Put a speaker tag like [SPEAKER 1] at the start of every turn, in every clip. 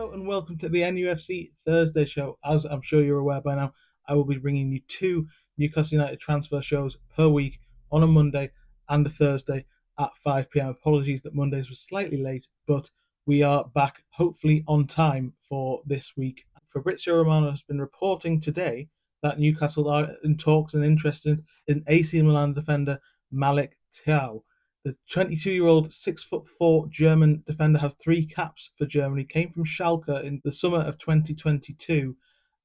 [SPEAKER 1] Hello and welcome to the NUFC Thursday show. As I'm sure you're aware by now, I will be bringing you two Newcastle United transfer shows per week on a Monday and a Thursday at 5 p.m. Apologies that Mondays was slightly late, but we are back hopefully on time for this week. Fabrizio Romano has been reporting today that Newcastle are in talks and interested in AC Milan defender Malick Thiaw. The 22-year-old 6'4" German defender has 3 caps for Germany, came from Schalke in the summer of 2022,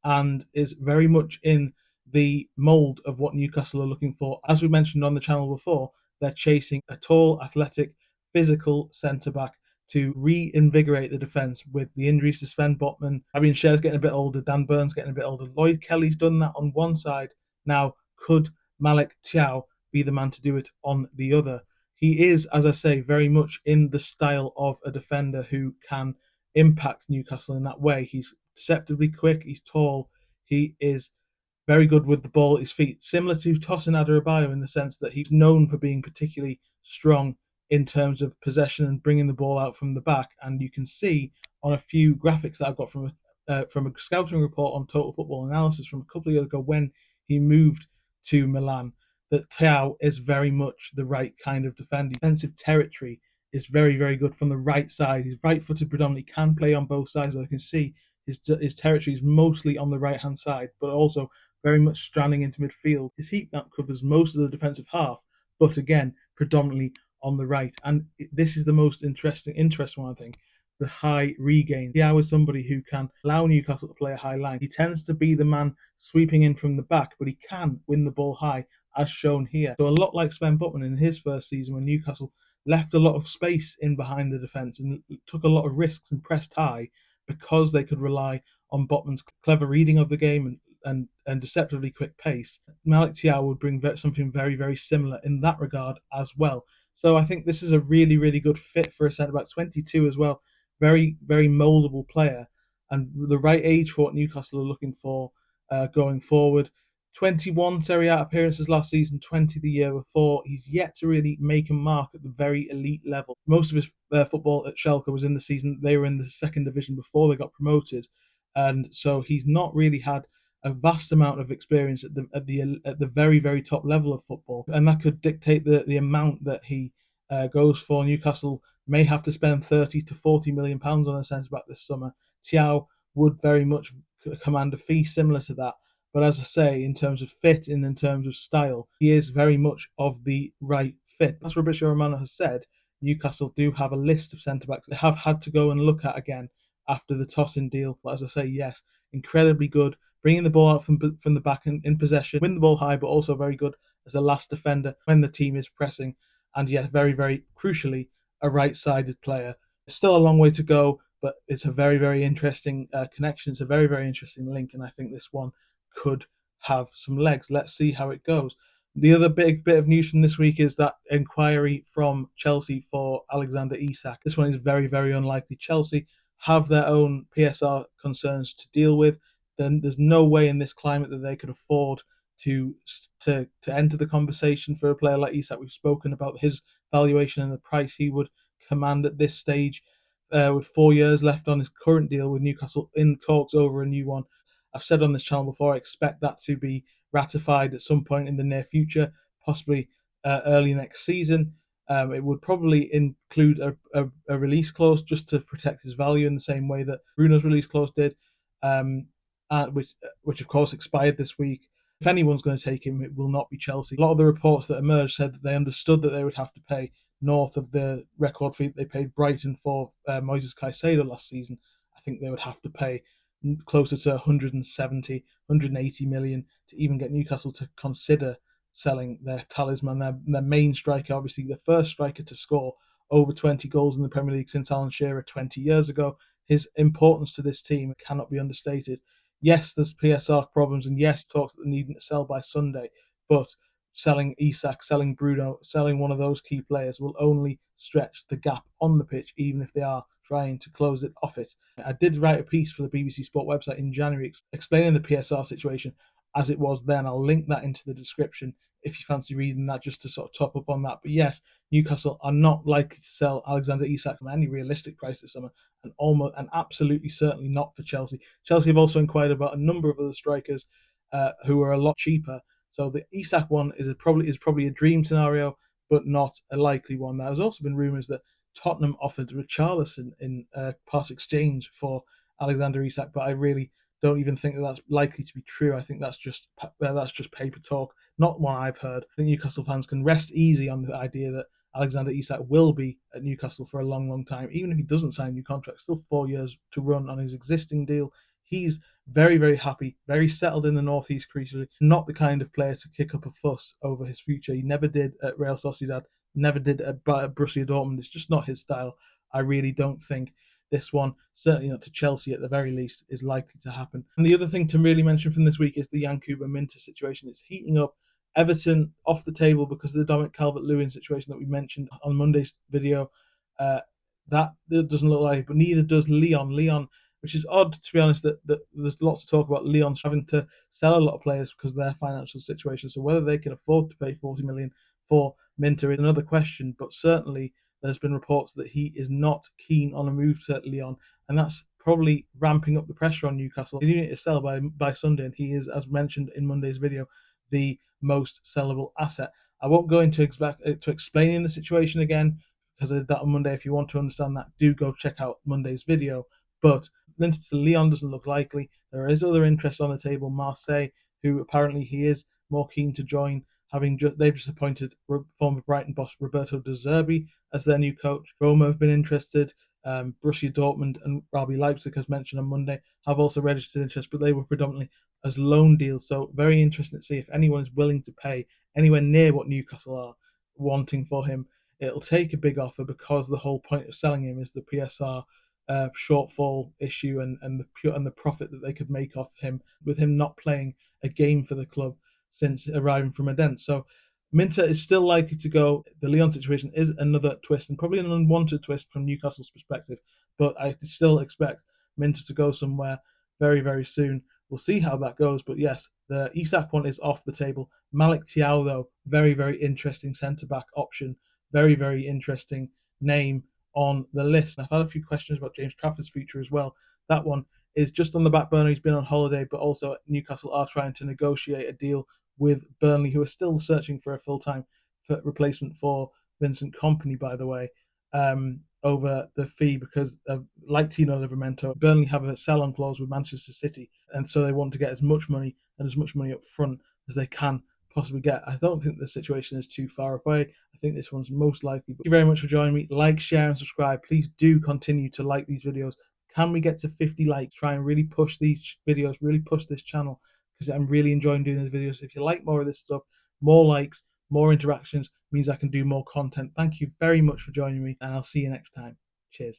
[SPEAKER 1] and is very much in the mould of what Newcastle are looking for. As we mentioned on the channel before, they're chasing a tall, athletic, physical centre-back to reinvigorate the defence with the injuries to Sven Botman. Fabian Schär's getting a bit older, Dan Burns getting a bit older. Lloyd Kelly's done that on one side. Now, could Malik Thiaw be the man to do it on the other? He is, as I say, very much in the style of a defender who can impact Newcastle in that way. He's deceptively quick, he's tall, he is very good with the ball at his feet, similar to Tosin Adarabioyo in the sense that he's known for being particularly strong in terms of possession and bringing the ball out from the back. And you can see on a few graphics that I've got from a scouting report on Total Football Analysis from a couple of years ago when he moved to Milan, that Thiaw is very much the right kind of defender. Defensive territory is very, very good from the right side. He's right-footed predominantly, can play on both sides. As I can see, his territory is mostly on the right-hand side, but also very much stranding into midfield. His heat map covers most of the defensive half, but again, predominantly on the right. And this is the most interesting one, I think. The high regain. Thiaw is somebody who can allow Newcastle to play a high line. He tends to be the man sweeping in from the back, but he can win the ball high, as shown here. So a lot like Sven Botman in his first season when Newcastle left a lot of space in behind the defence and took a lot of risks and pressed high because they could rely on Botman's clever reading of the game and deceptively quick pace. Malik Thiaw would bring something very, very similar in that regard as well. So I think this is a really, really good fit for a centre-back, 22 as well. Very, very mouldable player and the right age for what Newcastle are looking for going forward. 21 Serie A appearances last season, 20 the year before. He's yet to really make a mark at the very elite level. Most of his football at Schalke was in the season they were in the second division before they got promoted, and so he's not really had a vast amount of experience at the very, very top level of football, and that could dictate the amount that he goes for. Newcastle may have to spend 30 to 40 million pounds on a centre back this summer. Thiaw would very much command a fee similar to that. But as I say, in terms of fit and in terms of style, he is very much of the right fit. As Fabrizio Romano has said, Newcastle do have a list of centre-backs they have had to go and look at again after the Tosin deal. But as I say, yes, incredibly good, bringing the ball out from the back in possession, win the ball high, but also very good as a last defender when the team is pressing. And yes, very, very crucially, a right-sided player. Still a long way to go, but it's a very, very interesting connection. It's a very, very interesting link, and I think this one could have some legs. Let's see how it goes. The other big bit of news from this week is that inquiry from Chelsea for Alexander Isak. This one is very, very unlikely. Chelsea have their own PSR concerns to deal with. Then there's no way in this climate that they could afford to enter the conversation for a player like Isak. We've spoken about his valuation and the price he would command at this stage, with 4 years left on his current deal with Newcastle, in talks over a new one. I've said on this channel before, I expect that to be ratified at some point in the near future, possibly early next season. It would probably include a release clause just to protect his value in the same way that Bruno's release clause did, which of course expired this week. If anyone's going to take him, it will not be Chelsea. A lot of the reports that emerged said that they understood that they would have to pay north of the record fee that they paid Brighton for Moises Caicedo last season. I think they would have to pay closer to 170, 180 million to even get Newcastle to consider selling their talisman, their main striker, obviously the first striker to score over 20 goals in the Premier League since Alan Shearer 20 years ago. His importance to this team cannot be understated. Yes, there's PSR problems, and yes, talks that they're needing to sell by Sunday, but selling Isak, selling Bruno, selling one of those key players will only stretch the gap on the pitch, even if they are trying to close it off it. I did write a piece for the BBC Sport website in January explaining the PSR situation. as it was then. I'll link that into the description if you fancy reading that, just to sort of top up on that. But yes, Newcastle are not likely to sell Alexander Isak at any realistic price this summer, and absolutely certainly not for Chelsea. Chelsea have also inquired about a number of other strikers who are a lot cheaper. So the Isak one is probably a dream scenario, but not a likely one. There has also been rumours that Tottenham offered Richarlison in part exchange for Alexander Isak, but I really don't even think that that's likely to be true. I think that's just paper talk, not one I've heard. I think Newcastle fans can rest easy on the idea that Alexander Isak will be at Newcastle for a long, long time, even if he doesn't sign a new contract. Still 4 years to run on his existing deal. He's very, very happy, very settled in the Northeast creature. Not the kind of player to kick up a fuss over his future. He never did at Real Sociedad, never did at Borussia Dortmund. It's just not his style. I really don't think this one, certainly not to Chelsea at the very least, is likely to happen. And the other thing to really mention from this week is the Yankuba Minteh situation. It's heating up. Everton off the table because of the Dominic Calvert-Lewin situation that we mentioned on Monday's video. That doesn't look like it, but neither does Lyon. Lyon, which is odd, to be honest, that there's lots to talk about Lyon having to sell a lot of players because of their financial situation. So whether they can afford to pay 40 million for Minter is another question, but certainly there's been reports that he is not keen on a move to Lyon, and that's probably ramping up the pressure on Newcastle. They need to sell by Sunday, and he is, as mentioned in Monday's video, the most sellable asset. I won't go into explaining the situation again because I did that on Monday. If you want to understand that, do go check out Monday's video. But Minter to Lyon doesn't look likely. There is other interest on the table. Marseille, who apparently he is more keen to join, they've just appointed former Brighton boss Roberto De Zerbi as their new coach. Roma have been interested. Borussia Dortmund and RB Leipzig, as mentioned on Monday, have also registered interest, but they were predominantly as loan deals. So very interesting to see if anyone is willing to pay anywhere near what Newcastle are wanting for him. It'll take a big offer because the whole point of selling him is the PSR shortfall issue and the profit that they could make off him with him not playing a game for the club since arriving from Aden. So Minter is still likely to go. The Lyon situation is another twist and probably an unwanted twist from Newcastle's perspective, but I still expect Minter to go somewhere very, very soon. We'll see how that goes, but yes, the Isak one is off the table. Malik Thiaw, though, very, very interesting centre-back option. Very, very interesting name on the list. I've had a few questions about James Trafford's future as well. That one is just on the back burner. He's been on holiday, but also Newcastle are trying to negotiate a deal with Burnley, who are still searching for a full-time replacement for Vincent Kompany, by the way, over the fee because, like Tino Livramento, Burnley have a sell-on clause with Manchester City, and so they want to get as much money up front as they can possibly get. I don't think the situation is too far away. I think this one's most likely. But thank you very much for joining me. Like, share, and subscribe. Please do continue to like these videos. Can we get to 50 likes? Try and really push these videos, really push this channel, because I'm really enjoying doing these videos. If you like more of this stuff, more likes, more interactions means I can do more content. Thank you very much for joining me, and I'll see you next time. Cheers.